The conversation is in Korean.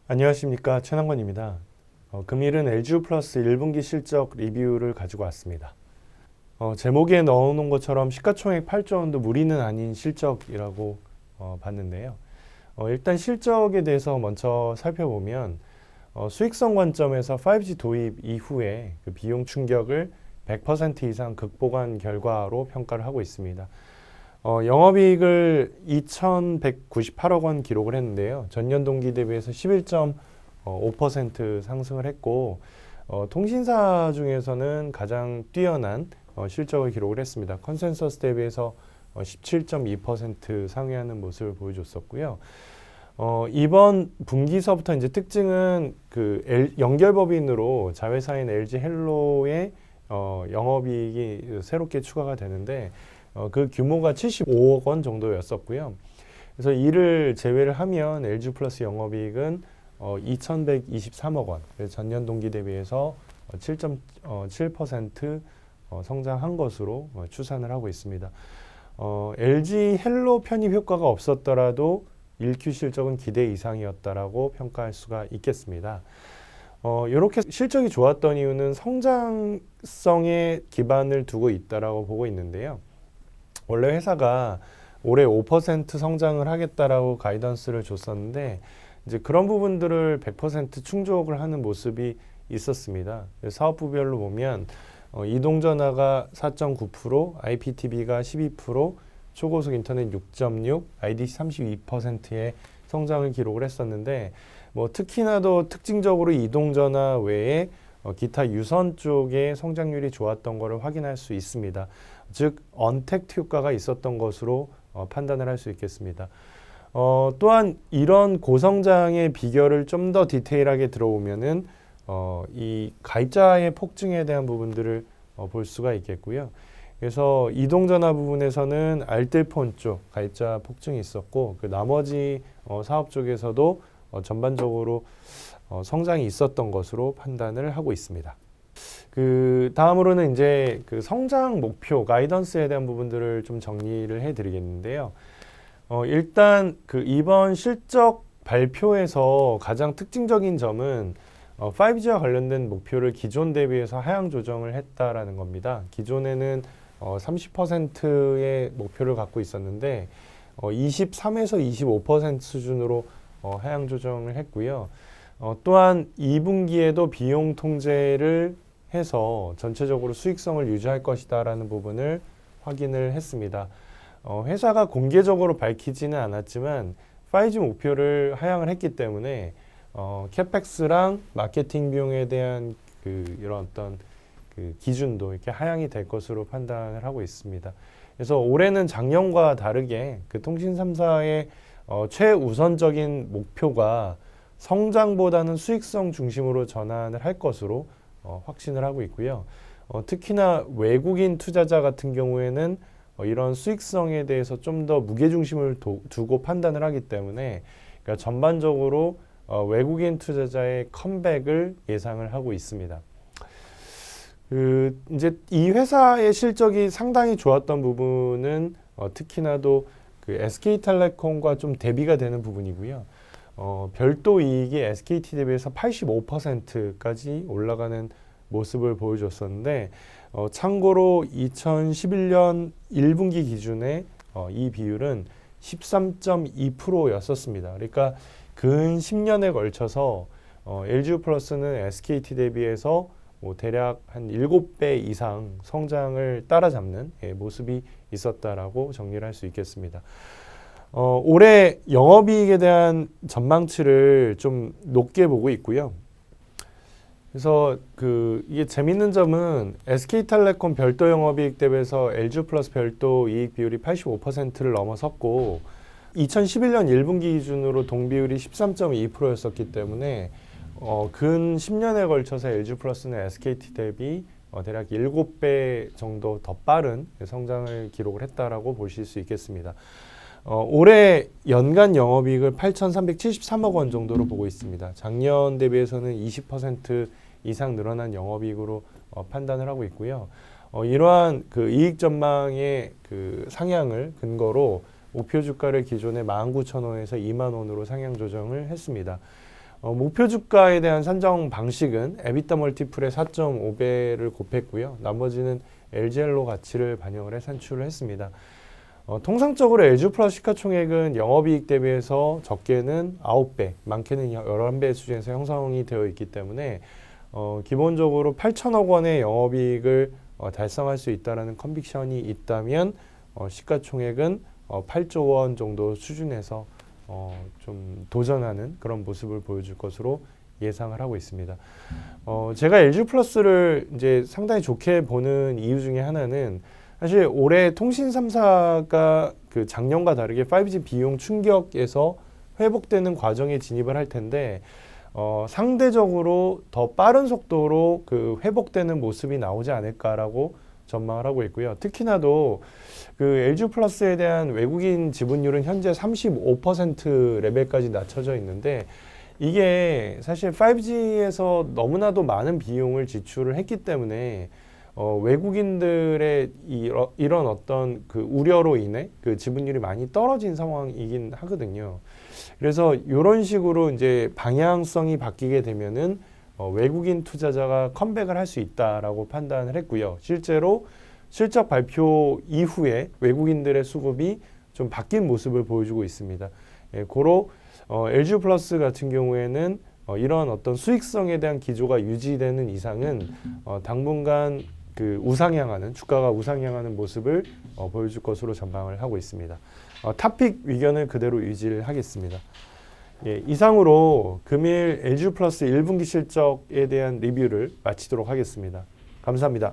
안녕하십니까, 최남건입니다. 금일은 LG우플러스 1분기 실적 리뷰를 가지고 왔습니다. 제목에 넣어놓은 것처럼 시가총액 8조 원도 무리는 아닌 실적이라고 봤는데요. 일단 실적에 대해서 먼저 살펴보면 수익성 관점에서 5G 도입 이후에 그 비용 충격을 100% 이상 극복한 결과로 평가를 하고 있습니다. 영업이익을 2,198억 원 기록을 했는데요. 전년 동기 대비해서 11.5% 상승을 했고, 통신사 중에서는 가장 뛰어난 실적을 기록을 했습니다. 컨센서스 대비해서 17.2% 상회하는 모습을 보여줬었고요. 이번 분기서부터 이제 특징은 연결법인으로 자회사인 LG 헬로의 영업이익이 새롭게 추가가 되는데, 그 규모가 75억 원 정도였었고요. 그래서 이를 제외를 하면 LG플러스 영업이익은 2,123억 원, 전년 동기 대비해서 7.7% 성장한 것으로 추산을 하고 있습니다. LG 헬로 편입 효과가 없었더라도 1Q 실적은 기대 이상이었다라고 평가할 수가 있겠습니다. 이렇게 실적이 좋았던 이유는 성장성에 기반을 두고 있다라고 보고 있는데요. 원래 회사가 올해 5% 성장을 하겠다라고 가이던스를 줬었는데 이제 그런 부분들을 100% 충족을 하는 모습이 있었습니다. 사업부별로 보면 이동전화가 4.9%, IPTV가 12%, 초고속 인터넷 6.6, IDC 32%의 성장을 기록을 했었는데 특히나도 특징적으로 이동전화 외에 기타 유선 쪽의 성장률이 좋았던 것을 확인할 수 있습니다. 즉 언택트 효과가 있었던 것으로 판단을 할 수 있겠습니다. 또한 이런 고성장의 비결을 좀 더 디테일하게 들어오면은 이 가입자의 폭증에 대한 부분들을 볼 수가 있겠고요. 그래서 이동전화 부분에서는 알뜰폰 쪽 가입자 폭증이 있었고 그 나머지 사업 쪽에서도 전반적으로 성장이 있었던 것으로 판단을 하고 있습니다. 그 다음으로는 이제 그 성장 목표 가이던스에 대한 부분들을 좀 정리를 해드리겠는데요. 일단 그 이번 실적 발표에서 가장 특징적인 점은 5G와 관련된 목표를 기존 대비해서 하향 조정을 했다라는 겁니다. 기존에는 30%의 목표를 갖고 있었는데 23에서 25% 수준으로 하향 조정을 했고요. 또한 2분기에도 비용 통제를 해서 전체적으로 수익성을 유지할 것이다라는 부분을 확인을 했습니다. 회사가 공개적으로 밝히지는 않았지만 5G 목표를 하향을 했기 때문에 캐펙스랑 마케팅 비용에 대한 이런 어떤 기준도 이렇게 하향이 될 것으로 판단을 하고 있습니다. 그래서 올해는 작년과 다르게 그 통신 3사의 최우선적인 목표가 성장보다는 수익성 중심으로 전환을 할 것으로 확신을 하고 있고요. 특히나 외국인 투자자 같은 경우에는 이런 수익성에 대해서 좀 더 무게중심을 두고 판단을 하기 때문에 그러니까 전반적으로 외국인 투자자의 컴백을 예상을 하고 있습니다. 이제 이 회사의 실적이 상당히 좋았던 부분은 특히나도 그 SK텔레콤과 좀 대비가 되는 부분이고요. 별도 이익이 SKT 대비해서 85%까지 올라가는 모습을 보여줬었는데 참고로 2011년 1분기 기준에 이 비율은 13.2%였었습니다. 그러니까 근 10년에 걸쳐서 LG우플러스는 SKT 대비해서 대략 한 7배 이상 성장을 따라잡는 모습이 있었다라고 정리를 할 수 있겠습니다. 올해 영업이익에 대한 전망치를 좀 높게 보고 있고요. 그래서 이게 재밌는 점은 SK텔레콤 별도 영업이익 대비해서 LG우플러스 별도 이익 비율이 85%를 넘어섰고 2011년 1분기 기준으로 동비율이 13.2%였었기 때문에 근 10년에 걸쳐서 LG우플러스는 SKT 대비 대략 7배 정도 더 빠른 성장을 기록을 했다라고 보실 수 있겠습니다. 올해 연간 영업이익을 8,373억 원 정도로 보고 있습니다. 작년 대비해서는 20% 이상 늘어난 영업이익으로 판단을 하고 있고요. 이러한 이익 전망의 상향을 근거로 목표 주가를 기존에 19,000원에서 2만 원으로 상향 조정을 했습니다. 목표 주가에 대한 산정 방식은 에비타 멀티플의 4.5배를 곱했고요. 나머지는 LG엘로 가치를 반영을 해 산출을 했습니다. 통상적으로 LG 플러스 시가총액은 영업이익 대비해서 적게는 9배, 많게는 11배 수준에서 형성이 되어 있기 때문에 기본적으로 8천억 원의 영업이익을 달성할 수 있다는 컨빅션이 있다면 시가총액은 8조 원 정도 수준에서 좀 도전하는 그런 모습을 보여줄 것으로 예상을 하고 있습니다. 제가 LG 플러스를 이제 상당히 좋게 보는 이유 중에 하나는 사실 올해 통신 3사가 그 작년과 다르게 5G 비용 충격에서 회복되는 과정에 진입을 할 텐데 상대적으로 더 빠른 속도로 그 회복되는 모습이 나오지 않을까라고 전망을 하고 있고요. 특히나도 그 LG 플러스에 대한 외국인 지분율은 현재 35% 레벨까지 낮춰져 있는데 이게 사실 5G에서 너무나도 많은 비용을 지출을 했기 때문에 외국인들의 이런 어떤 그 우려로 인해 그 지분율이 많이 떨어진 상황이긴 하거든요. 그래서 이런 식으로 이제 방향성이 바뀌게 되면은 외국인 투자자가 컴백을 할 수 있다라고 판단을 했고요. 실제로 실적 발표 이후에 외국인들의 수급이 좀 바뀐 모습을 보여주고 있습니다. 고로 LG 플러스 같은 경우에는 이런 어떤 수익성에 대한 기조가 유지되는 이상은 당분간 그 우상향하는 주가가 우상향하는 모습을 보여줄 것으로 전망을 하고 있습니다. 탑픽 위견을 그대로 유지를 하겠습니다. 예, 이상으로 금일 LG 플러스 1분기 실적에 대한 리뷰를 마치도록 하겠습니다. 감사합니다.